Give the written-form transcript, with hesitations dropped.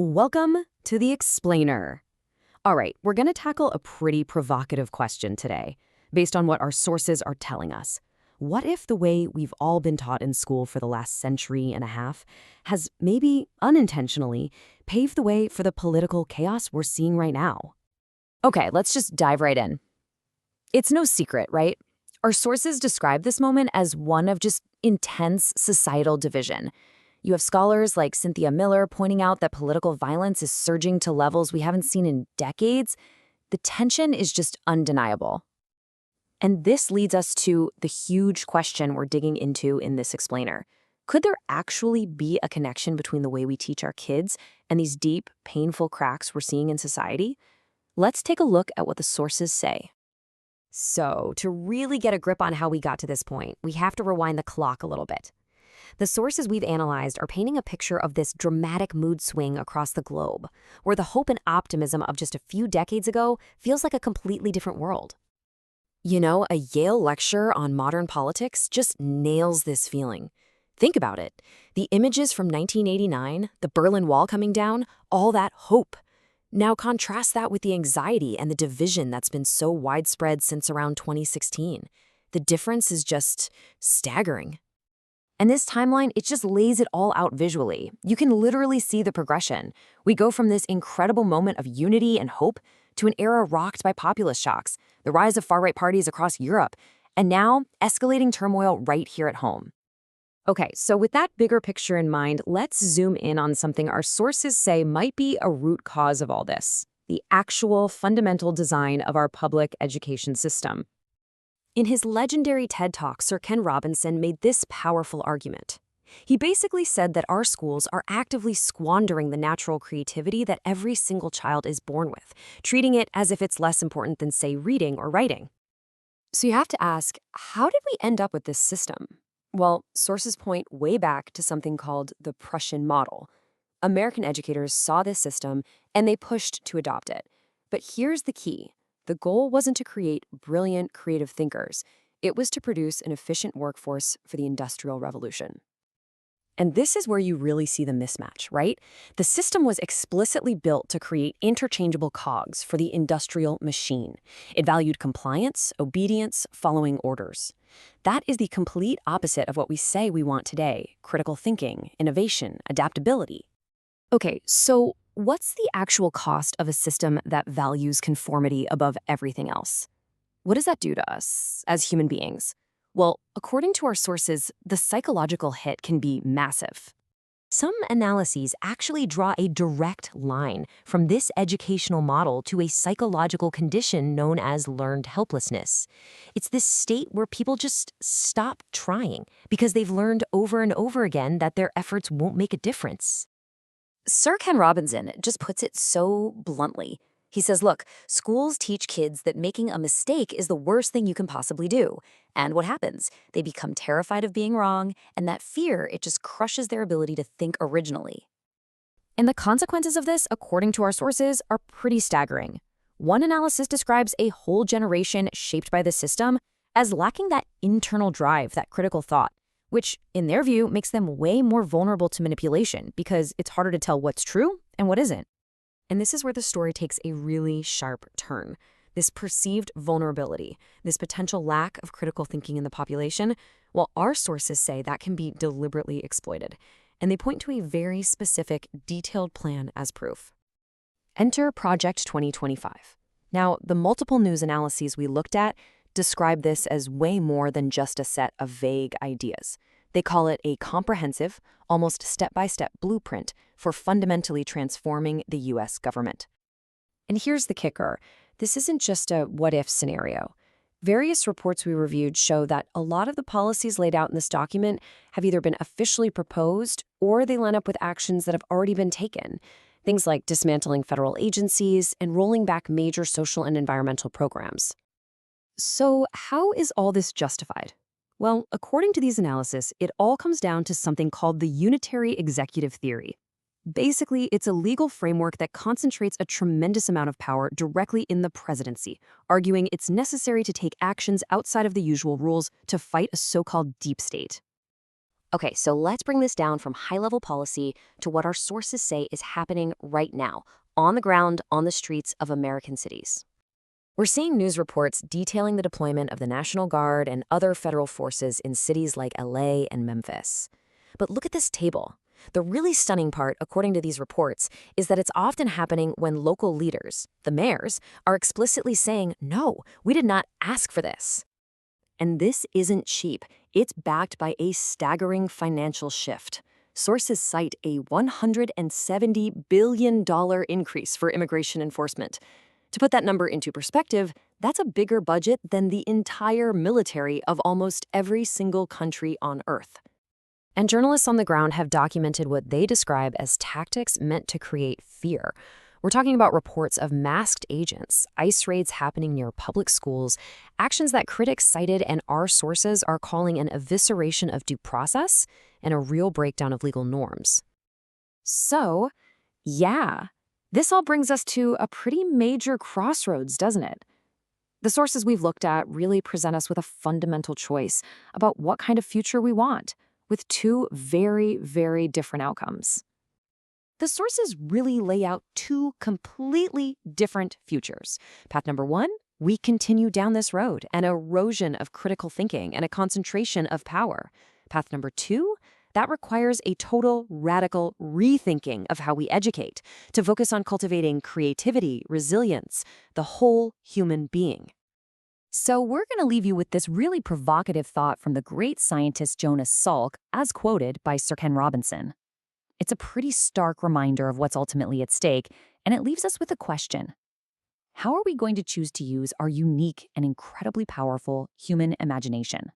Welcome to the Explainer. All right, we're going to tackle a pretty provocative question today, based on what our sources are telling us. What if the way we've all been taught in school for the last century and a half has maybe unintentionally paved the way for the political chaos we're seeing right now? Okay, let's just dive right in. It's no secret, right? Our sources describe this moment as one of just intense societal division. You have scholars like Cynthia Miller pointing out that political violence is surging to levels we haven't seen in decades. The tension is just undeniable. And this leads us to the huge question we're digging into in this explainer. Could there actually be a connection between the way we teach our kids and these deep, painful cracks we're seeing in society? Let's take a look at what the sources say. So, to really get a grip on how we got to this point, we have to rewind the clock a little bit. The sources we've analyzed are painting a picture of this dramatic mood swing across the globe, where the hope and optimism of just a few decades ago feels like a completely different world. You know, a Yale lecture on modern politics just nails this feeling. Think about it. The images from 1989, the Berlin Wall coming down, all that hope. Now contrast that with the anxiety and the division that's been so widespread since around 2016. The difference is just staggering. And this timeline, it just lays it all out visually. You can literally see the progression. We go from this incredible moment of unity and hope to an era rocked by populist shocks, the rise of far-right parties across Europe, and now escalating turmoil right here at home. Okay, so with that bigger picture in mind, let's zoom in on something our sources say might be a root cause of all this: the actual fundamental design of our public education system. In his legendary TED Talk, Sir Ken Robinson made this powerful argument. He basically said that our schools are actively squandering the natural creativity that every single child is born with, treating it as if it's less important than, say, reading or writing. So you have to ask, how did we end up with this system? Well, sources point way back to something called the Prussian model. American educators saw this system and they pushed to adopt it. But here's the key. The goal wasn't to create brilliant, creative thinkers. It was to produce an efficient workforce for the Industrial Revolution. And this is where you really see the mismatch, right? The system was explicitly built to create interchangeable cogs for the industrial machine. It valued compliance, obedience, following orders. That is the complete opposite of what we say we want today: critical thinking, innovation, adaptability. Okay, so what's the actual cost of a system that values conformity above everything else? What does that do to us as human beings? Well, according to our sources, the psychological hit can be massive. Some analyses actually draw a direct line from this educational model to a psychological condition known as learned helplessness. It's this state where people just stop trying because they've learned over and over again that their efforts won't make a difference. Sir Ken Robinson just puts it so bluntly. He says, look, schools teach kids that making a mistake is the worst thing you can possibly do. And what happens? They become terrified of being wrong, and that fear, it just crushes their ability to think originally. And the consequences of this, according to our sources, are pretty staggering. One analysis describes a whole generation shaped by the system as lacking that internal drive, that critical thought, which, in their view, makes them way more vulnerable to manipulation because it's harder to tell what's true and what isn't. And this is where the story takes a really sharp turn. This perceived vulnerability, this potential lack of critical thinking in the population, well, our sources say that can be deliberately exploited. And they point to a very specific, detailed plan as proof. Enter Project 2025. Now, the multiple news analyses we looked at describe this as way more than just a set of vague ideas. They call it a comprehensive, almost step-by-step blueprint for fundamentally transforming the U.S. government. And here's the kicker. This isn't just a what-if scenario. Various reports we reviewed show that a lot of the policies laid out in this document have either been officially proposed or they line up with actions that have already been taken. Things like dismantling federal agencies and rolling back major social and environmental programs. So how is all this justified? Well, according to these analyses, it all comes down to something called the unitary executive theory. Basically, it's a legal framework that concentrates a tremendous amount of power directly in the presidency, arguing it's necessary to take actions outside of the usual rules to fight a so-called deep state. Okay, so let's bring this down from high-level policy to what our sources say is happening right now, on the ground, on the streets of American cities. We're seeing news reports detailing the deployment of the National Guard and other federal forces in cities like LA and Memphis. But look at this table. The really stunning part, according to these reports, is that it's often happening when local leaders, the mayors, are explicitly saying, no, we did not ask for this. And this isn't cheap. It's backed by a staggering financial shift. Sources cite a $170 billion increase for immigration enforcement. To put that number into perspective, that's a bigger budget than the entire military of almost every single country on Earth. And journalists on the ground have documented what they describe as tactics meant to create fear. We're talking about reports of masked agents, ICE raids happening near public schools, actions that critics cited and our sources are calling an evisceration of due process and a real breakdown of legal norms. So, yeah, this all brings us to a pretty major crossroads, doesn't it? The sources we've looked at really present us with a fundamental choice about what kind of future we want, with two very, very different outcomes. The sources really lay out two completely different futures. Path number one, we continue down this road, an erosion of critical thinking and a concentration of power. Path number two, that requires a total radical rethinking of how we educate to focus on cultivating creativity, resilience, the whole human being. So we're going to leave you with this really provocative thought from the great scientist Jonas Salk, as quoted by Sir Ken Robinson. It's a pretty stark reminder of what's ultimately at stake, and it leaves us with a question. How are we going to choose to use our unique and incredibly powerful human imagination?